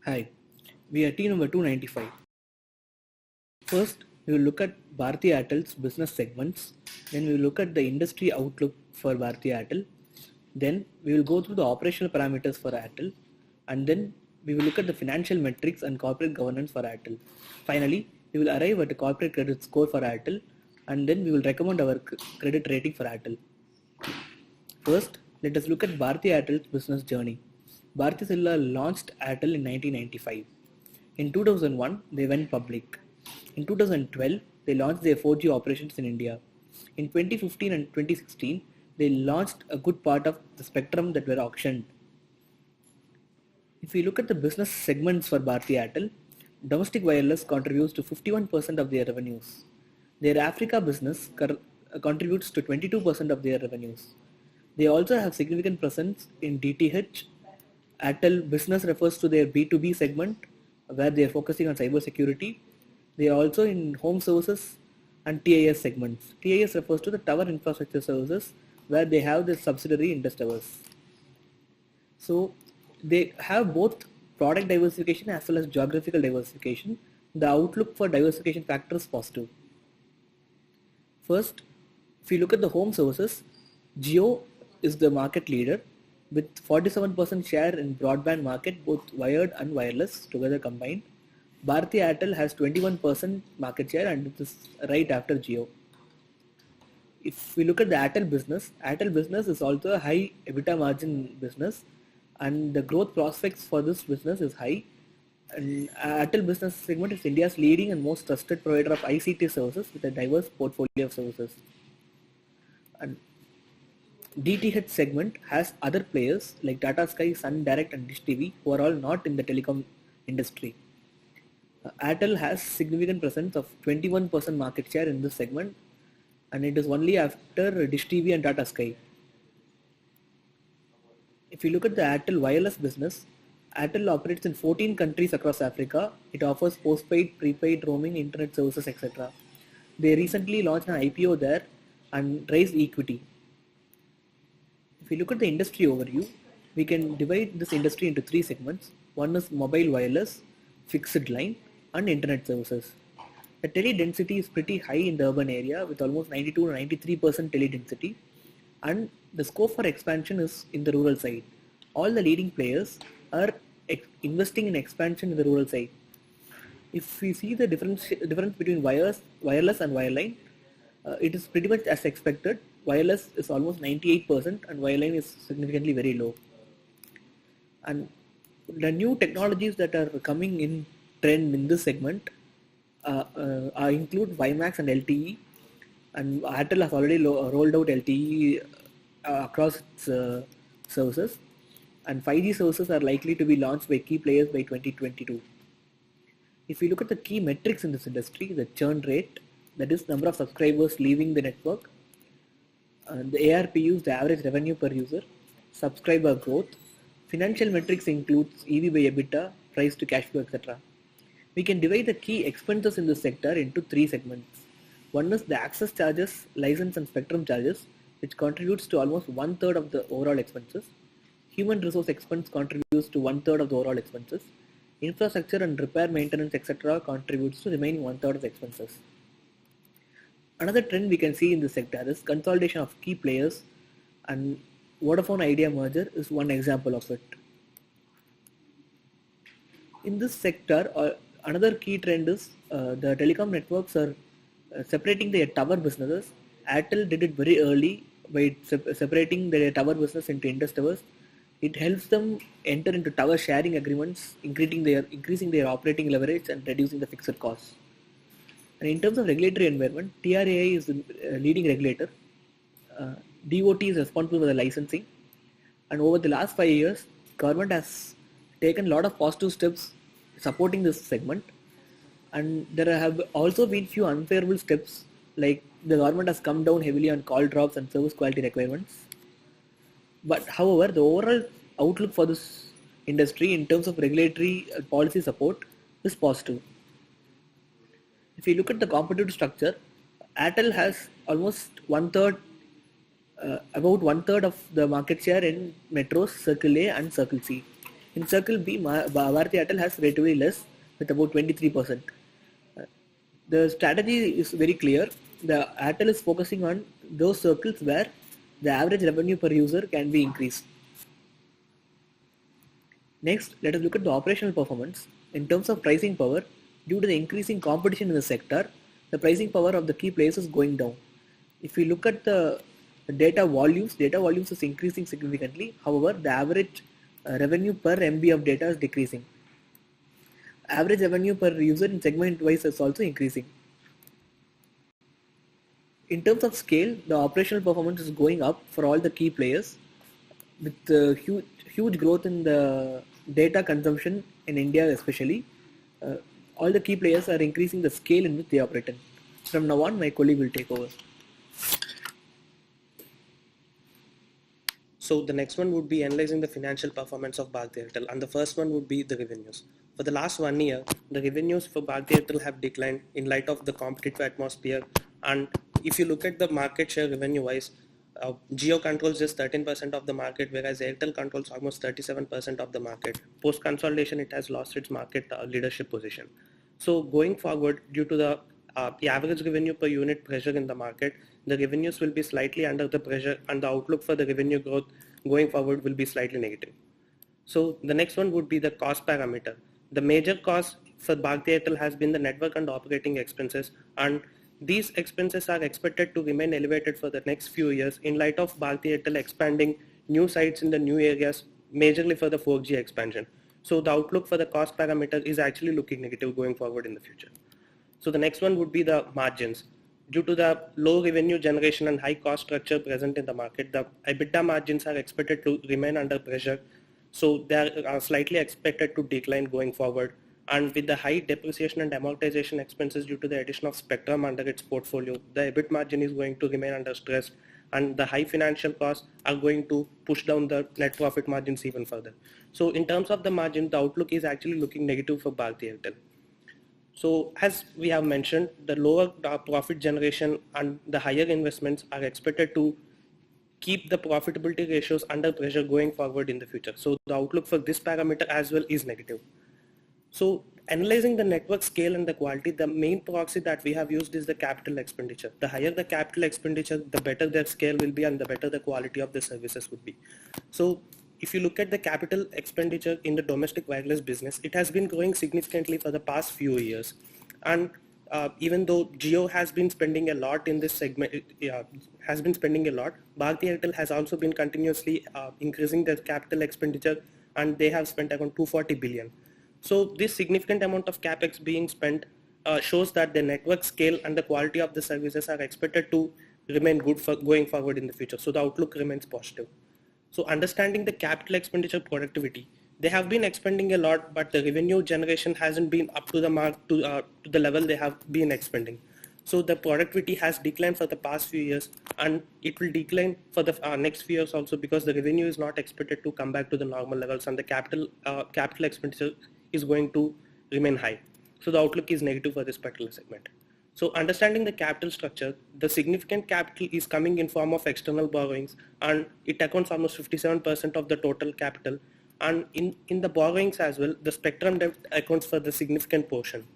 Hi, we are team number 295. First, we will look at Bharti Airtel's business segments. Then we will look at the industry outlook for Bharti Airtel. Then we will go through the operational parameters for Airtel. And then we will look at the financial metrics and corporate governance for Airtel. Finally, we will arrive at a corporate credit score for Airtel. And then we will recommend our credit rating for Airtel. First, let us look at Bharti Airtel's business journey. Bharti Silla launched Airtel in 1995. In 2001, they went public. In 2012, they launched their 4G operations in India. In 2015 and 2016, they launched a good part of the spectrum that were auctioned. If we look at the business segments for Bharti Airtel, domestic wireless contributes to 51% of their revenues. Their Africa business contributes to 22% of their revenues. They also have significant presence in DTH. Airtel business refers to their B2B segment where they are focusing on cyber security. They are also in home services and TIS segments. TIS refers to the tower infrastructure services where they have the subsidiary Indus Towers. So they have both product diversification as well as geographical diversification. The outlook for diversification factor is positive. First, if you look at the home services, Jio is the market leader with 47% share in broadband market, both wired and wireless together combined. Bharti Airtel has 21% market share and it is right after Jio. If we look at the Airtel business is also a high EBITDA margin business and the growth prospects for this business is high. And Airtel business segment is India's leading and most trusted provider of ICT services with a diverse portfolio of services. And DTH segment has other players like Tata Sky, Sun Direct and Dish TV who are all not in the telecom industry. Airtel has significant presence of 21% market share in this segment and it is only after Dish TV and Tata Sky. If you look at the Airtel wireless business, Airtel operates in 14 countries across Africa. It offers postpaid, prepaid, roaming, internet services, etc. They recently launched an IPO there and raised equity. If we look at the industry overview, we can divide this industry into three segments. One is mobile wireless, fixed line, and internet services. The tele density is pretty high in the urban area with almost 92 to 93% tele density, and the scope for expansion is in the rural side. All the leading players are investing in expansion in the rural side. If we see the difference between wireless and wireline, it is pretty much as expected. Wireless is almost 98% and wireline is significantly very low. And the new technologies that are coming in trend in this segment include WiMAX and LTE, and Airtel has already rolled out LTE across its services, and 5G services are likely to be launched by key players by 2022. If we look at the key metrics in this industry, the churn rate, that is number of subscribers leaving the network, the ARPUs, the average revenue per user, subscriber growth, financial metrics includes EV by EBITDA, price to cash flow, etc. We can divide the key expenses in this sector into three segments. One is the access charges, license and spectrum charges, which contributes to almost 1/3 of the overall expenses. Human resource expense contributes to 1/3 of the overall expenses. Infrastructure and repair, maintenance, etc. contributes to remaining 1/3 of the expenses. Another trend we can see in this sector is consolidation of key players, and Vodafone Idea merger is one example of it. In this sector, another key trend is the telecom networks are separating their tower businesses. Airtel did it very early by separating their tower business into Indus Towers. It helps them enter into tower sharing agreements, increasing their operating leverage and reducing the fixed costs. And in terms of regulatory environment, TRAI is the leading regulator. DOT is responsible for the licensing. And over the last 5 years, government has taken a lot of positive steps supporting this segment. And there have also been few unfavorable steps, like the government has come down heavily on call drops and service quality requirements. But however, the overall outlook for this industry in terms of regulatory policy support is positive. If you look at the competitive structure, Airtel has almost about one third of the market share in metros, Circle A and Circle C. In circle B, Bharti Airtel has relatively less with about 23%. The strategy is very clear. The Airtel is focusing on those circles where the average revenue per user can be increased. Next, let us look at the operational performance. In terms of pricing power, due to the increasing competition in the sector, the pricing power of the key players is going down. If we look at the data volumes is increasing significantly. However, the average revenue per MB of data is decreasing. Average revenue per user in segment wise is also increasing. In terms of scale, the operational performance is going up for all the key players with huge growth in the data consumption in India especially. All the key players are increasing the scale in which they operate in. From now on, my colleague will take over. So the next one would be analyzing the financial performance of Bharti Airtel, and the first one would be the revenues. For the last 1 year, the revenues for Bharti Airtel have declined in light of the competitive atmosphere. And if you look at the market share revenue wise, Jio controls just 13% of the market, whereas Airtel controls almost 37% of the market. Post consolidation, it has lost its market leadership position. So going forward, due to the average revenue per unit pressure in the market, the revenues will be slightly under the pressure, and the outlook for the revenue growth going forward will be slightly negative. So the next one would be the cost parameter. The major cost for Bharti Airtel has been the network and operating expenses, and these expenses are expected to remain elevated for the next few years in light of Bharti Airtel expanding new sites in the new areas, majorly for the 4G expansion. So the outlook for the cost parameter is actually looking negative going forward in the future. So the next one would be the margins. Due to the low revenue generation and high cost structure present in the market, the EBITDA margins are expected to remain under pressure. So they are slightly expected to decline going forward. And with the high depreciation and amortization expenses due to the addition of spectrum under its portfolio, the EBIT margin is going to remain under stress, and the high financial costs are going to push down the net profit margins even further. So in terms of the margin, the outlook is actually looking negative for Bharti Airtel. So as we have mentioned, the lower profit generation and the higher investments are expected to keep the profitability ratios under pressure going forward in the future. So the outlook for this parameter as well is negative. So analyzing the network scale and the quality, the main proxy that we have used is the capital expenditure. The higher the capital expenditure, the better their scale will be and the better the quality of the services would be. So if you look at the capital expenditure in the domestic wireless business, it has been growing significantly for the past few years. And even though Jio has been spending a lot in this segment, Bharti Airtel has also been continuously increasing their capital expenditure, and they have spent around 240 billion. So this significant amount of capex being spent shows that the network scale and the quality of the services are expected to remain good for going forward in the future. So the outlook remains positive. So understanding the capital expenditure productivity, they have been expending a lot, but the revenue generation hasn't been up to the mark to the level they have been expending. So the productivity has declined for the past few years, and it will decline for the next few years also, because the revenue is not expected to come back to the normal levels, and the capital expenditure is going to remain high. So the outlook is negative for this particular segment. So understanding the capital structure, the significant capital is coming in form of external borrowings, and it accounts almost 57% of the total capital. And in the borrowings as well, the spectrum debt accounts for the significant portion.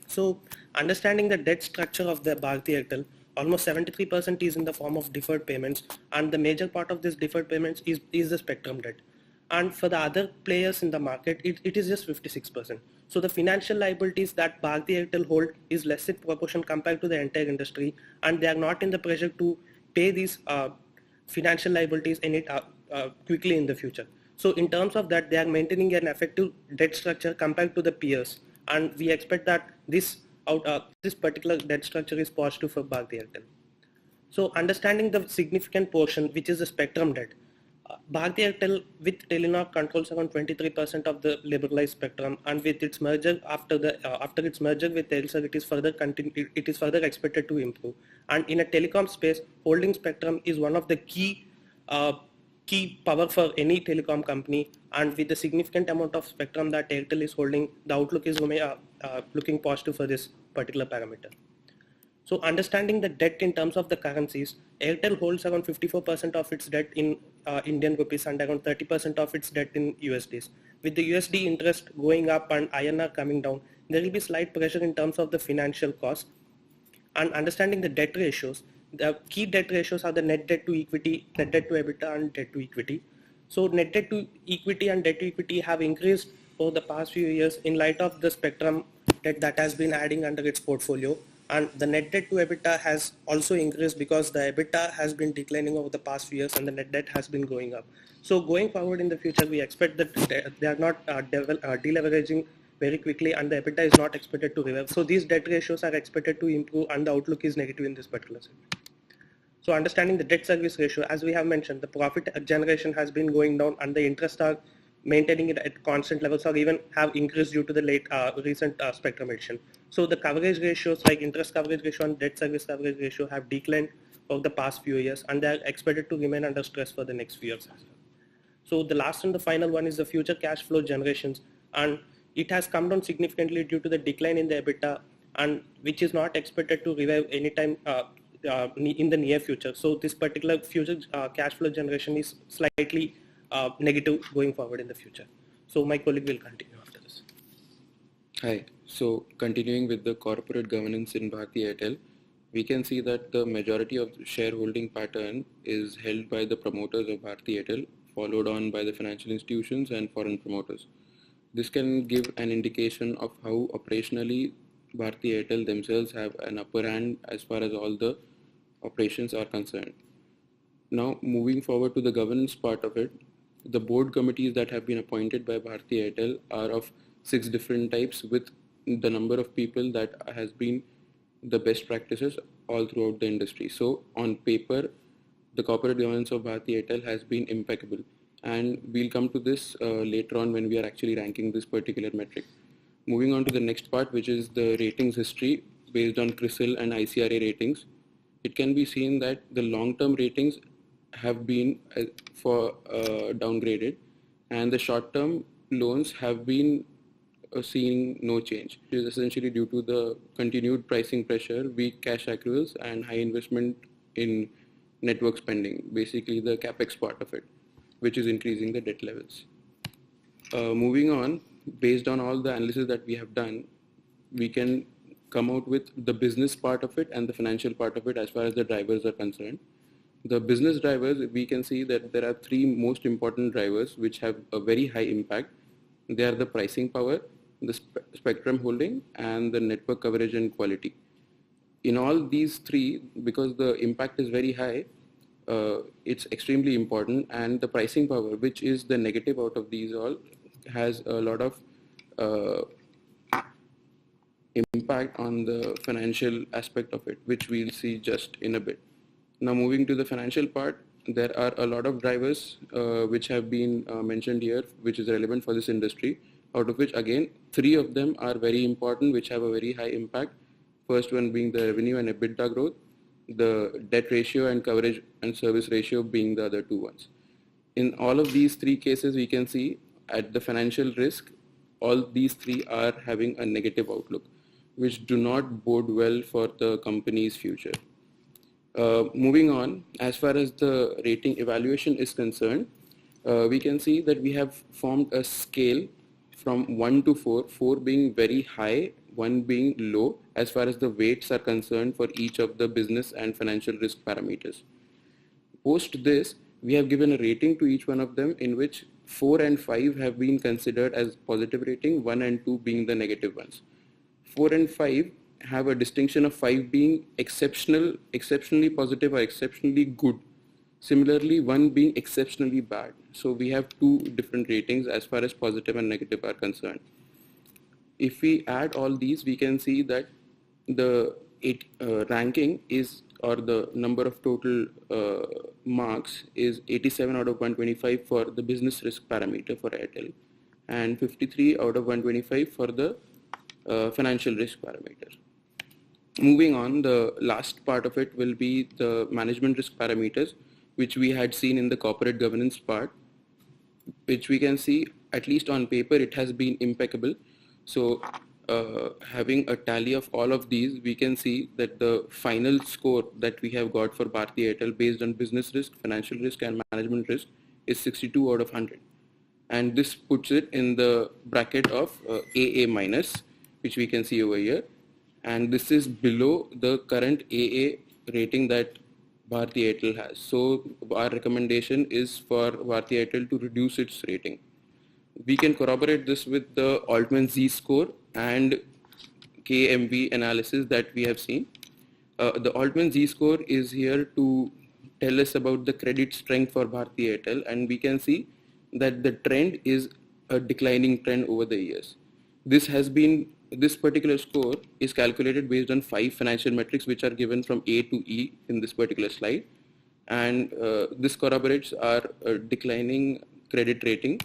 So understanding the debt structure of the Bharti Airtel, almost 73% is in the form of deferred payments, and the major part of this deferred payments is the spectrum debt. And for the other players in the market, it is just 56%. So the financial liabilities that Bharti Airtel hold is less in proportion compared to the entire industry, and they are not in the pressure to pay these financial liabilities in it quickly in the future. So in terms of that, they are maintaining an effective debt structure compared to the peers, and we expect that this particular debt structure is positive for Bharti Airtel. So understanding the significant portion, which is the spectrum debt, Bharti Airtel with Telenor controls around 23% of the liberalized spectrum, and with its merger after its merger with Airtel, it is further expected to improve. And in a telecom space, holding spectrum is one of the key power for any telecom company, and with the significant amount of spectrum that Airtel is holding, the outlook is looking positive for this particular parameter. So understanding the debt in terms of the currencies, Airtel holds around 54% of its debt in Indian rupees and around 30% of its debt in USDs. With the USD interest going up and INR coming down, there will be slight pressure in terms of the financial cost. And understanding the debt ratios, the key debt ratios are the net debt to equity, net debt to EBITDA, and debt to equity. So net debt to equity and debt to equity have increased over the past few years in light of the spectrum debt that has been adding under its portfolio. And the net debt to EBITDA has also increased because the EBITDA has been declining over the past few years and the net debt has been going up. So going forward in the future, we expect that they are not deleveraging very quickly and the EBITDA is not expected to reverse. So these debt ratios are expected to improve and the outlook is negative in this particular segment. So understanding the debt service ratio, as we have mentioned, the profit generation has been going down and the interest are maintaining it at constant levels or even have increased due to the recent spectrum addition. So the coverage ratios like interest coverage ratio and debt service coverage ratio have declined over the past few years and they are expected to remain under stress for the next few years as well. So the last and the final one is the future cash flow generations, and it has come down significantly due to the decline in the EBITDA, and which is not expected to revive anytime in the near future. So this particular future cash flow generation is slightly negative going forward in the future. So my colleague will continue after this. Hi. So continuing with the corporate governance in Bharti Airtel, we can see that the majority of the shareholding pattern is held by the promoters of Bharti Airtel, followed on by the financial institutions and foreign promoters. This can give an indication of how operationally Bharti Airtel themselves have an upper hand as far as all the operations are concerned. Now, moving forward to the governance part of it, the board committees that have been appointed by Bharti Airtel are of 6 different types with the number of people that has been the best practices all throughout the industry. So on paper, the corporate governance of Bharti Airtel has been impeccable, and we'll come to this later on when we are actually ranking this particular metric. Moving on to the next part, which is the ratings history based on CRISIL and ICRA ratings, it can be seen that the long-term ratings have been downgraded, and the short-term loans have been seeing no change. It is essentially due to the continued pricing pressure, weak cash accruals, and high investment in network spending, basically the capex part of it, which is increasing the debt levels. Moving on, based on all the analysis that we have done, we can come out with the business part of it and the financial part of it as far as the drivers are concerned. The business drivers, we can see that there are 3 most important drivers which have a very high impact. They are the pricing power, the spectrum holding, and the network coverage and quality. In all these 3, because the impact is very high, it's extremely important, and the pricing power, which is the negative out of these all, has a lot of impact on the financial aspect of it, which we'll see just in a bit. Now moving to the financial part, there are a lot of drivers which have been mentioned here, which is relevant for this industry, out of which again 3 of them are very important, which have a very high impact. First one being the revenue and EBITDA growth, the debt ratio and coverage and service ratio being the other 2 ones. In all of these 3 cases, we can see at the financial risk, all these 3 are having a negative outlook, which do not bode well for the company's future. Moving on, as far as the rating evaluation is concerned, we can see that we have formed a scale from 1 to 4, 4 being very high, 1 being low, as far as the weights are concerned for each of the business and financial risk parameters. Post this, we have given a rating to each one of them, in which 4 and 5 have been considered as positive rating, 1 and 2 being the negative ones. 4 and 5 have a distinction of 5 being exceptionally positive or exceptionally good. Similarly, 1 being exceptionally bad. So we have 2 different ratings as far as positive and negative are concerned. If we add all these, we can see that the ranking is, or the number of total marks is 87 out of 125 for the business risk parameter for Airtel, and 53 out of 125 for the financial risk parameter. Moving on, the last part of it will be the management risk parameters, which we had seen in the corporate governance part, which we can see, at least on paper, it has been impeccable. So having a tally of all of these, we can see that the final score that we have got for Bharti Airtel based on business risk, financial risk, and management risk is 62 out of 100. And this puts it in the bracket of AA minus, which we can see over here. And this is below the current AA rating that Bharti Airtel has. So our recommendation is for Bharti Airtel to reduce its rating. We can corroborate this with the ALTMAN Z score and KMV analysis that we have seen. The ALTMAN Z score is here to tell us about the credit strength for Bharti Airtel, and we can see that the trend is a declining trend over the years. This particular score is calculated based on 5 financial metrics which are given from A to E in this particular slide, and this corroborates our declining credit rating,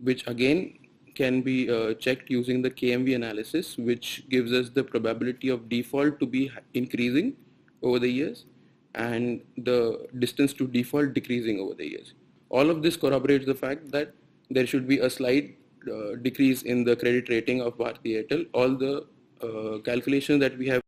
which again can be checked using the KMV analysis, which gives us the probability of default to be increasing over the years and the distance to default decreasing over the years. All of this corroborates the fact that there should be a slight decrease in the credit rating of Bharti Airtel. All the calculations that we have